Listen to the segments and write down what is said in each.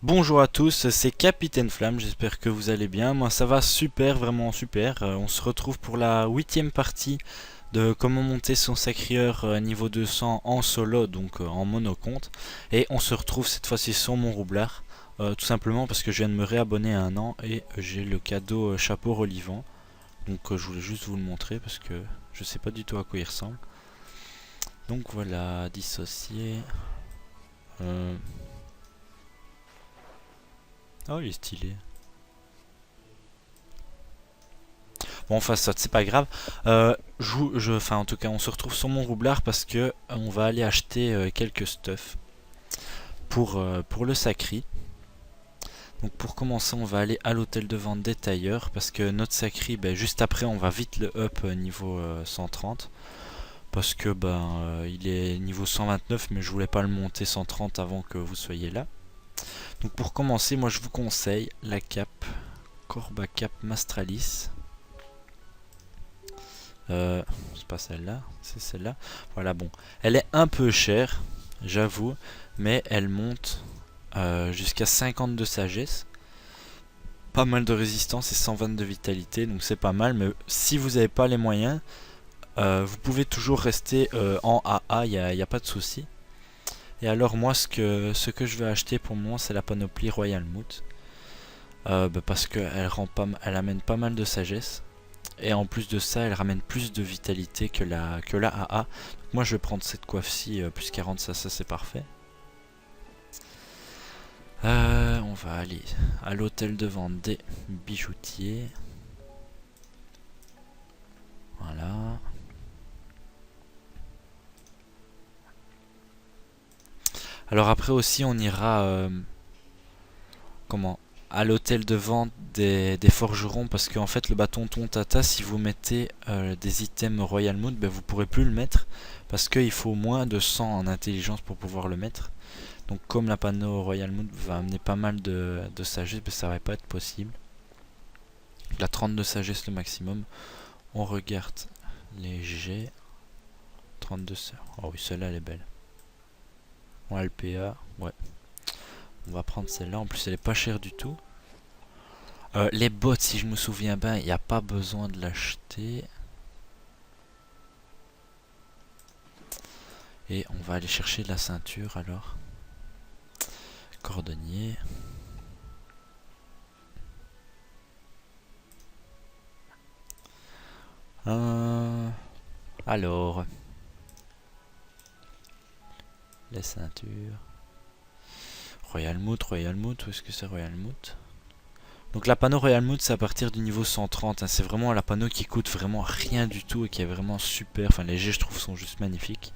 Bonjour à tous, c'est Capitaine Flamme, j'espère que vous allez bien. Moi ça va super, vraiment super. On se retrouve pour la 8e partie de comment monter son sacrieur niveau 200 en solo, donc en monocompte. Et on se retrouve cette fois-ci sur mon roublard, tout simplement parce que je viens de me réabonner à un an et j'ai le cadeau chapeau relivant. Donc je voulais juste vous le montrer parce que je sais pas du tout à quoi il ressemble. Donc voilà, dissocier. Oh, il est stylé. Bon, enfin, ça, c'est pas grave. Enfin, en tout cas, on se retrouve sur mon roublard parce que on va aller acheter quelques stuff pour le sacri. Donc, pour commencer, on va aller à l'hôtel de vente des tailleurs parce que notre sacri, ben, juste après, on va vite le up niveau 130 parce que il est niveau 129, mais je voulais pas le monter 130 avant que vous soyez là. Donc, pour commencer, moi, je vous conseille la cape Corba Cap Mastralis. C'est pas celle-là, c'est celle-là. Voilà, bon. Elle est un peu chère, j'avoue, mais elle monte jusqu'à 50 de sagesse. Pas mal de résistance et 120 de vitalité, donc c'est pas mal. Mais si vous n'avez pas les moyens, vous pouvez toujours rester en AA, il n'y a pas de souci. Et alors moi, ce que je vais acheter pour le moment, c'est la panoplie Royal Moot. Parce qu'elle elle amène pas mal de sagesse. Et en plus de ça, elle ramène plus de vitalité que la AA. Donc moi, je vais prendre cette coiffe-ci, plus 40, ça c'est parfait. On va aller à l'hôtel de vente des bijoutiers. Voilà. Alors après aussi, on ira... comment à l'hôtel de vente des forgerons, parce qu'en fait le bâton Tontata, si vous mettez des items Royal Mood, vous pourrez plus le mettre parce qu'il faut moins de 100 en intelligence pour pouvoir le mettre. Donc comme la panneau Royal Mood va amener pas mal de sagesse, ça va pas être possible. La 30 de sagesse le maximum. On regarde les G. 32 sœurs. Oh oui, celle-là elle est belle. Bon, LPA, ouais. On va prendre celle-là, en plus elle est pas chère du tout. Les bottes, si je me souviens bien, il n'y a pas besoin de l'acheter. Et on va aller chercher de la ceinture alors. Cordonnier. Alors. Les ceintures. Royal Moot, où est-ce que c'est Royal Moot? Donc la panneau Royal Mood, c'est à partir du niveau 130, hein. C'est vraiment la panneau qui coûte vraiment rien du tout et qui est vraiment super. Enfin, les jets, je trouve, sont juste magnifiques.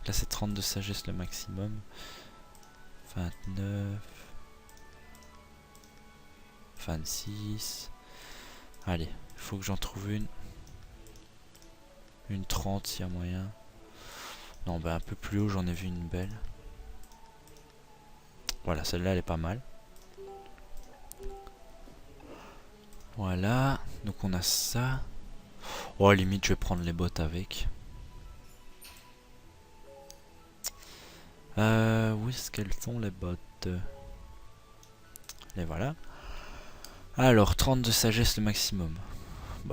Là, c'est 30 de sagesse le maximum. 29. 26. Allez, il faut que j'en trouve une. Une 30 s'il y a moyen. Non, un peu plus haut, j'en ai vu une belle. Voilà, celle-là, elle est pas mal. Voilà, donc on a ça. Oh, limite, je vais prendre les bottes avec. Où est-ce qu'elles sont les bottes? Les voilà. Alors, 30 de sagesse le maximum.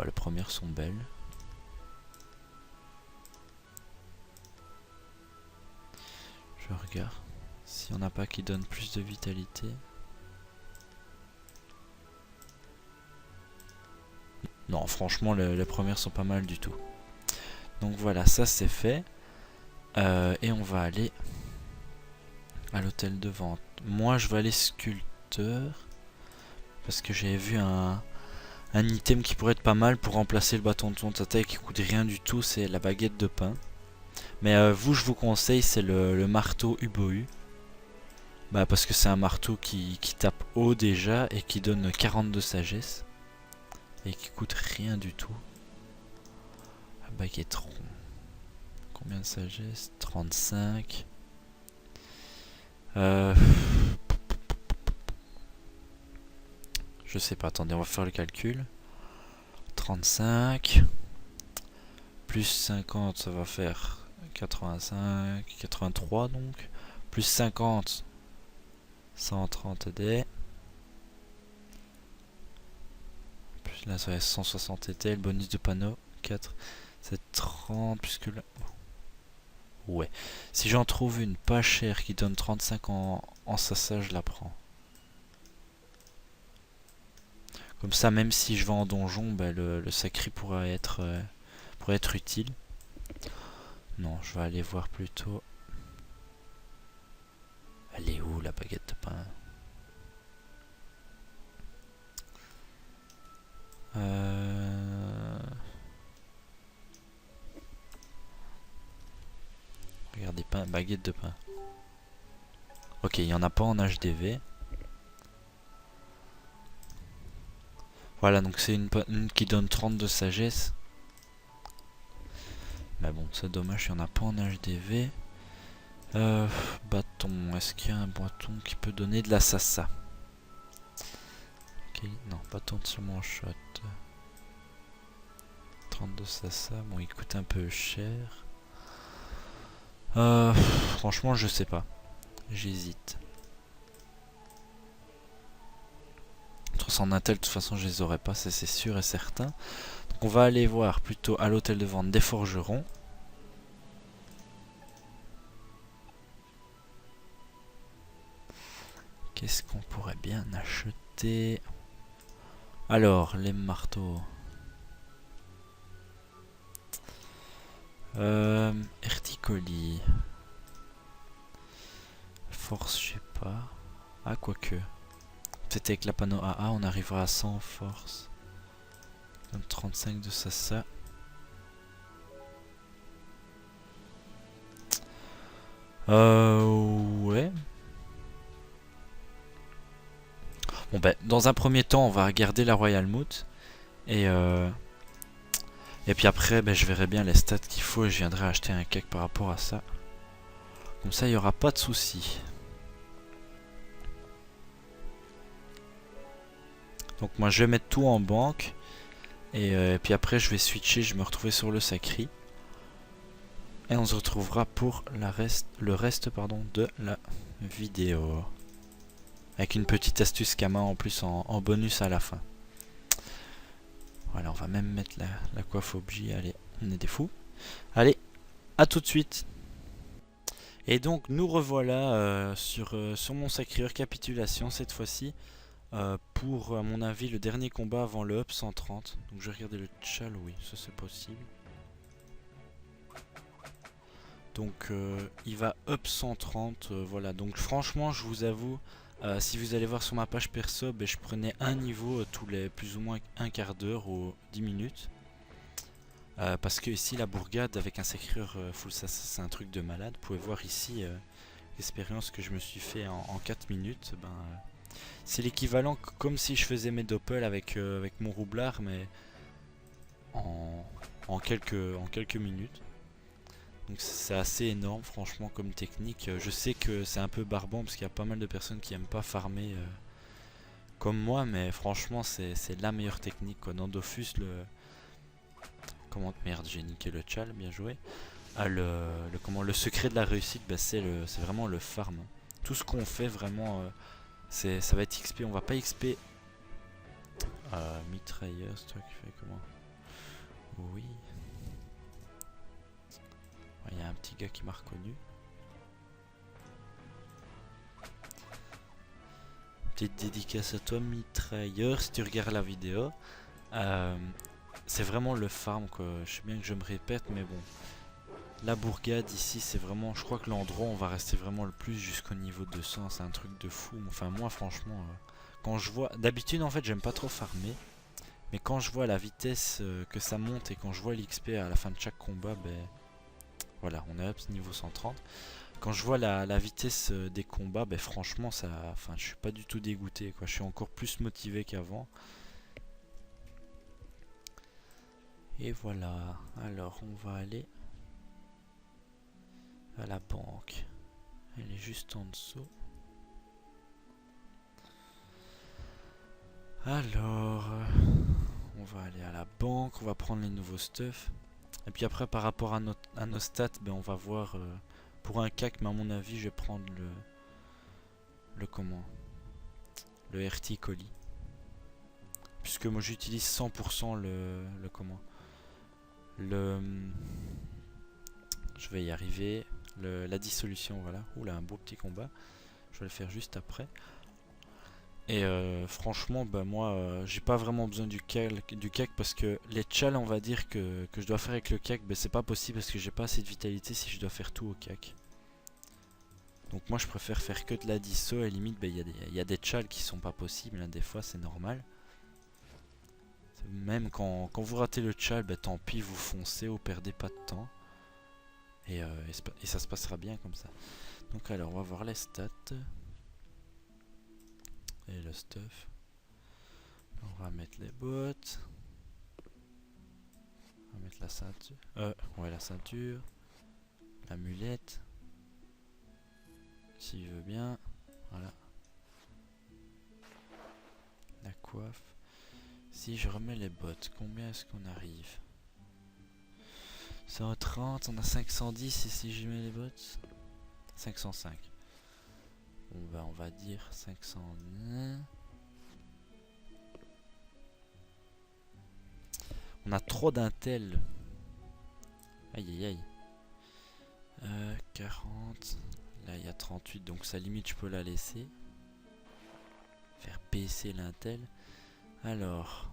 Les premières sont belles. Je regarde s'il n'y en a pas qui donnent plus de vitalité. Non, franchement, les premières sont pas mal du tout. Donc voilà, ça c'est fait. Et on va aller à l'hôtel de vente. Moi, je vais aller sculpteur. Parce que j'ai vu un item qui pourrait être pas mal pour remplacer le bâton de Tontata et qui coûte rien du tout. C'est la baguette de pain. Mais vous, je vous conseille, c'est le marteau Ubohu. Parce que c'est un marteau qui tape haut déjà et qui donne 40 de sagesse. Et qui coûte rien du tout. La baguette rond. Combien de sagesse? 35. Je sais pas, attendez, on va faire le calcul. 35. Plus 50, ça va faire 85, 83 donc. Plus 50, 130 dés. Puis là ça va être 160 dés. Le bonus de panneau 4. C'est 30 puisque là... Ouais. Si j'en trouve une pas chère qui donne 35 en ça, je la prends. Comme ça, même si je vais en donjon, bah, le sacri pourra être utile. Non, je vais aller voir plutôt. Elle est où la baguette de pain? Regardez, pain, baguette de pain. Ok, il n'y en a pas en HDV. Voilà, donc c'est une qui donne 30 de sagesse. Mais bon, c'est dommage, il n'y en a pas en HDV. Bâton, est-ce qu'il y a un bâton qui peut donner de la sassa? Ok, non, bâton de sûrement shot. 32 sassa, bon il coûte un peu cher. Franchement je sais pas. J'hésite. 300 Intel, de toute façon je les aurais pas, ça c'est sûr et certain. Donc on va aller voir plutôt à l'hôtel de vente des forgerons. Qu'est-ce qu'on pourrait bien acheter? Alors, les marteaux. Erticoli. Force, je sais pas. Ah, quoique. Peut-être avec la panneau AA, on arrivera à 100 force. Donc 35 de ça. Ouais. Bon ben, dans un premier temps, on va regarder la Royal Moot. Et puis après, ben, je verrai bien les stats qu'il faut et je viendrai acheter un cake par rapport à ça. Comme ça, il n'y aura pas de soucis. Donc moi, je vais mettre tout en banque. Et puis après, je vais switcher, je vais me retrouver sur le sacri. Et on se retrouvera pour le reste de la vidéo. Avec une petite astuce Kama en plus en bonus à la fin. Voilà, on va même mettre la coiffe objet. Allez, on est des fous. Allez, à tout de suite. Et donc nous revoilà sur mon sacré récapitulation cette fois-ci. Pour à mon avis le dernier combat avant le up 130. Donc je vais regarder le tchal, oui, ça c'est possible. Donc il va up 130, voilà. Donc franchement je vous avoue, si vous allez voir sur ma page perso, ben, je prenais un niveau tous les plus ou moins un quart d'heure ou 10 minutes. Parce que ici la bourgade avec un sacreur full ça c'est un truc de malade. Vous pouvez voir ici l'expérience que je me suis fait en 4 minutes. Ben, c'est l'équivalent comme si je faisais mes doppels avec mon roublard mais en quelques minutes. Donc c'est assez énorme franchement comme technique. Je sais que c'est un peu barbant parce qu'il y a pas mal de personnes qui aiment pas farmer comme moi, mais franchement c'est la meilleure technique quoi. Dans Dofus comment merde, j'ai niqué le tchal, bien joué. Ah, le secret de la réussite, bah, c'est vraiment le farm. Tout ce qu'on fait vraiment ça va être XP, on va pas XP mitrailleur, c'est toi qui fais comment? Oui. Il y a un petit gars qui m'a reconnu. Petite dédicace à toi mitrailleur si tu regardes la vidéo. C'est vraiment le farm quoi. Je sais bien que je me répète mais bon. La bourgade ici c'est vraiment, je crois que l'endroit où on va rester vraiment le plus jusqu'au niveau 200, c'est un truc de fou. Enfin moi franchement, quand je vois, d'habitude en fait j'aime pas trop farmer. Mais quand je vois la vitesse que ça monte et quand je vois l'XP à la fin de chaque combat, ben voilà, on est up niveau 130. Quand je vois la vitesse des combats, ben franchement ça, enfin je suis pas du tout dégoûté quoi. Je suis encore plus motivé qu'avant. Et voilà, alors on va aller à la banque. Elle est juste en dessous. Alors, on va aller à la banque, on va prendre les nouveaux stuff. Et puis après, par rapport à nos stats, ben on va voir pour un CAC, mais à mon avis, je vais prendre comment, le RT colis. Puisque moi j'utilise 100% le comment, le, je vais y arriver, la dissolution, voilà. Oula, un beau petit combat. Je vais le faire juste après. Et franchement, bah moi, j'ai pas vraiment besoin du CAC parce que les tchals, on va dire que je dois faire avec le CAC, bah, c'est pas possible parce que j'ai pas assez de vitalité si je dois faire tout au CAC. Donc moi, je préfère faire que de la disso et limite, bah, y a des tchals qui sont pas possibles, hein, des fois, c'est normal. Même quand vous ratez le tchal, bah, tant pis, vous foncez, vous perdez pas de temps. Et ça se passera bien comme ça. Donc alors, on va voir les stats. Et le stuff. On va mettre les bottes. On va mettre la ceinture. Ouais, la ceinture. L'amulette. S'il veut bien. Voilà. La coiffe. Si je remets les bottes, combien est-ce qu'on arrive? 130, on a 510 et si je mets les bottes 505. On va dire 501. On a trop d'intel. Aïe aïe aïe. 40. Là il y a 38 donc ça limite je peux la laisser. Faire baisser l'intel. Alors.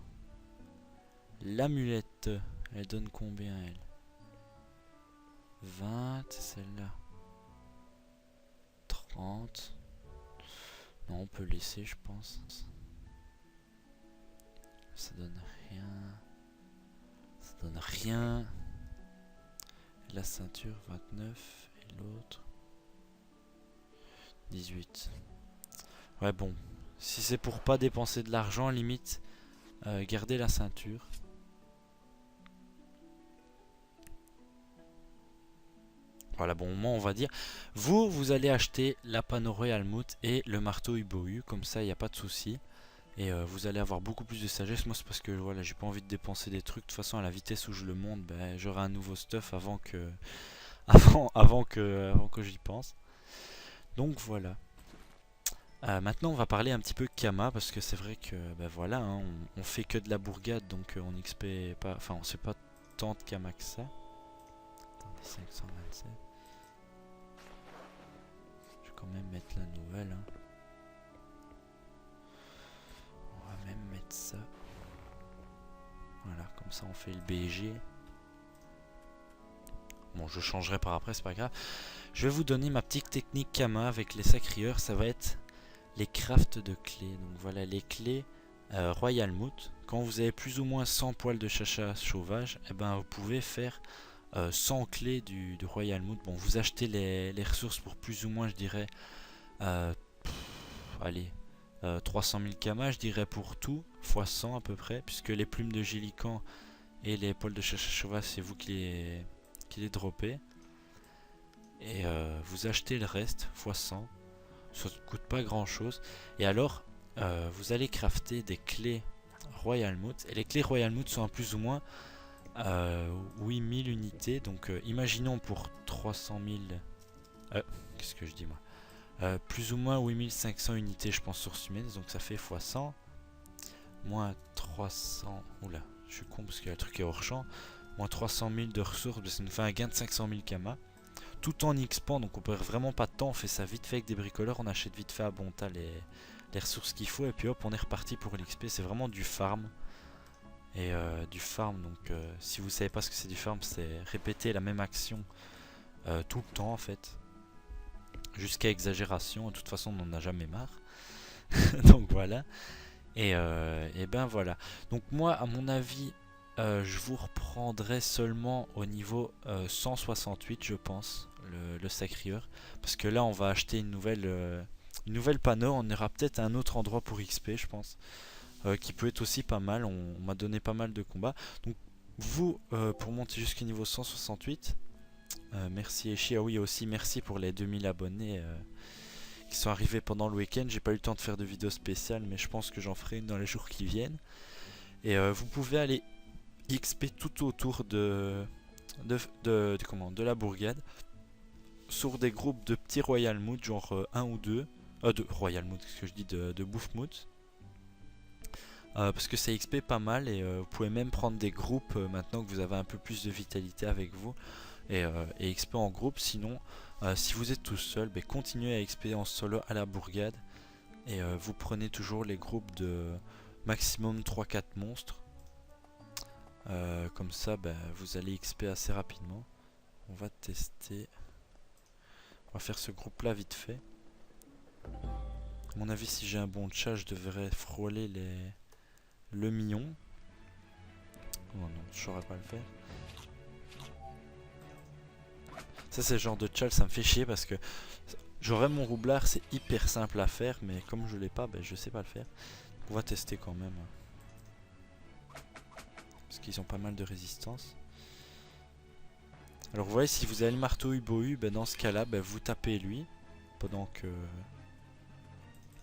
L'amulette. Elle donne combien elle? 20 celle-là. 30. Non on peut laisser je pense. Ça donne rien. Ça donne rien. La ceinture 29 et l'autre 18. Ouais bon, si c'est pour pas dépenser de l'argent, limite garder la ceinture. Voilà, bon, au moins on va dire. Vous allez acheter la Panoro Almut et le marteau Ubohu, comme ça il n'y a pas de souci. Et vous allez avoir beaucoup plus de sagesse. Moi c'est parce que voilà, j'ai pas envie de dépenser des trucs. De toute façon à la vitesse où je le monte, ben, j'aurai un nouveau stuff avant que avant que j'y pense. Donc voilà. Maintenant on va parler un petit peu Kama parce que c'est vrai que ben voilà, hein, on fait que de la bourgade donc on XP pas, enfin on sait pas tant de Kama que ça. Attendez, 527. Je vais quand même mettre la nouvelle. Hein. On va même mettre ça. Voilà, comme ça on fait le BG. Bon, je changerai par après, c'est pas grave. Je vais vous donner ma petite technique Kama avec les sacrieurs. Ça va être les crafts de clés. Donc voilà, les clés Royal Moot. Quand vous avez plus ou moins 100 poils de chacha sauvage, eh ben, vous pouvez faire 100 clés du Royal Moot. Bon, vous achetez les ressources pour plus ou moins, je dirais, allez, 300 000 Kama, je dirais pour tout, x 100 à peu près, puisque les plumes de Gélican et les poils de chacha sauvage, c'est vous qui les droppez. Et vous achetez le reste, x 100. Ça ne coûte pas grand chose. Et alors, vous allez crafter des clés Royal Moot. Et les clés Royal Moot sont à plus ou moins 8000 unités. Donc imaginons pour 300 000... qu'est-ce que je dis moi, plus ou moins 8500 unités je pense source humaine. Donc ça fait x 100. Moins 300... Oula, je suis con parce que le truc est hors champ. Moins 300 000 de ressources, ça nous fait un gain de 500 000 Kama. Tout en XP, donc on perd vraiment pas de temps, on fait ça vite fait avec des bricoleurs, on achète vite fait à Bonta les ressources qu'il faut et puis hop on est reparti pour l'XP, c'est vraiment du farm. Et du farm, donc si vous savez pas ce que c'est du farm, c'est répéter la même action tout le temps en fait. Jusqu'à exagération, de toute façon on n'en a jamais marre. Donc voilà. Et ben voilà. Donc moi à mon avis... je vous reprendrai seulement au niveau 168 je pense, le sacrieur. Parce que là on va acheter une nouvelle panneau, on ira peut-être à un autre endroit pour XP je pense. Qui peut être aussi pas mal, on m'a donné pas mal de combats. Donc vous, pour monter jusqu'au niveau 168, merci Eshi, ah oui aussi merci pour les 2000 abonnés qui sont arrivés pendant le week-end. J'ai pas eu le temps de faire de vidéos spéciales mais je pense que j'en ferai une dans les jours qui viennent. Et vous pouvez aller XP tout autour de la bourgade sur des groupes de petits Royal Moot genre 1 ou 2 De Royal Mood, ce que je dis, de Bouffe Mood. Parce que ça XP pas mal et vous pouvez même prendre des groupes maintenant que vous avez un peu plus de vitalité avec vous et XP en groupe. Sinon, si vous êtes tout seul, continuez à XP en solo à la bourgade et vous prenez toujours les groupes de maximum 3-4 monstres. Comme ça, vous allez XP assez rapidement. On va tester. On va faire ce groupe là vite fait. À mon avis, si j'ai un bon chat, je devrais frôler le million. Oh non, je saurais pas le faire. Ça c'est le genre de chal, ça me fait chier parce que j'aurais mon roublard, c'est hyper simple à faire, mais comme je l'ai pas, je sais pas le faire. On va tester quand même. Parce qu'ils ont pas mal de résistance. Alors vous voyez, si vous avez le marteau Ubohu, dans ce cas là, vous tapez lui pendant que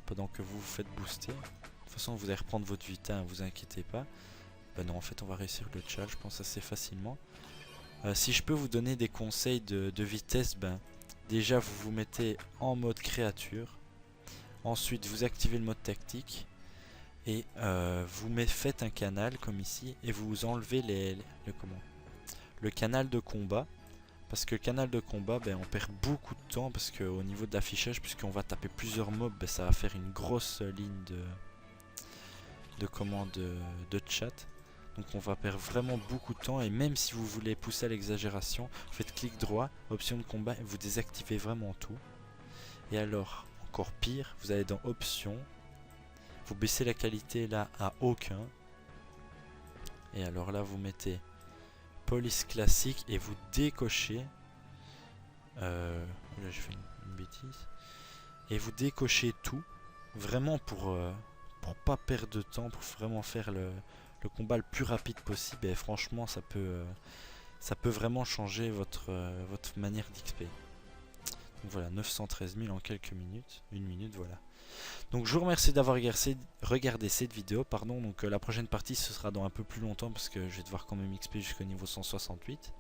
vous vous faites booster. De toute façon vous allez reprendre votre vita, vous inquiétez pas. Non, en fait on va réussir le chal, je pense assez facilement. Si je peux vous donner des conseils de vitesse, déjà vous vous mettez en mode créature. Ensuite vous activez le mode tactique. Et vous faites un canal comme ici. Et vous enlevez le canal de combat. Parce que le canal de combat, on perd beaucoup de temps. Parce qu'au niveau de l'affichage, puisqu'on va taper plusieurs mobs, ça va faire une grosse ligne de chat. Donc on va perdre vraiment beaucoup de temps. Et même si vous voulez pousser à l'exagération, faites clic droit, option de combat, et vous désactivez vraiment tout. Et alors, encore pire, vous allez dans options. Vous baissez la qualité là à aucun. Et alors là vous mettez police classique et vous décochez. Là j'ai fait une bêtise. Et vous décochez tout. Vraiment pour pas perdre de temps. Pour vraiment faire le combat le plus rapide possible. Et franchement ça peut vraiment changer votre manière d'XP. Donc voilà, 913 000 en quelques minutes. Une minute, voilà. Donc je vous remercie d'avoir regardé cette vidéo. Pardon, donc la prochaine partie ce sera dans un peu plus longtemps parce que je vais devoir quand même XP jusqu'au niveau 168.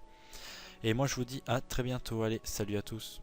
Et moi je vous dis à très bientôt. Allez, salut à tous.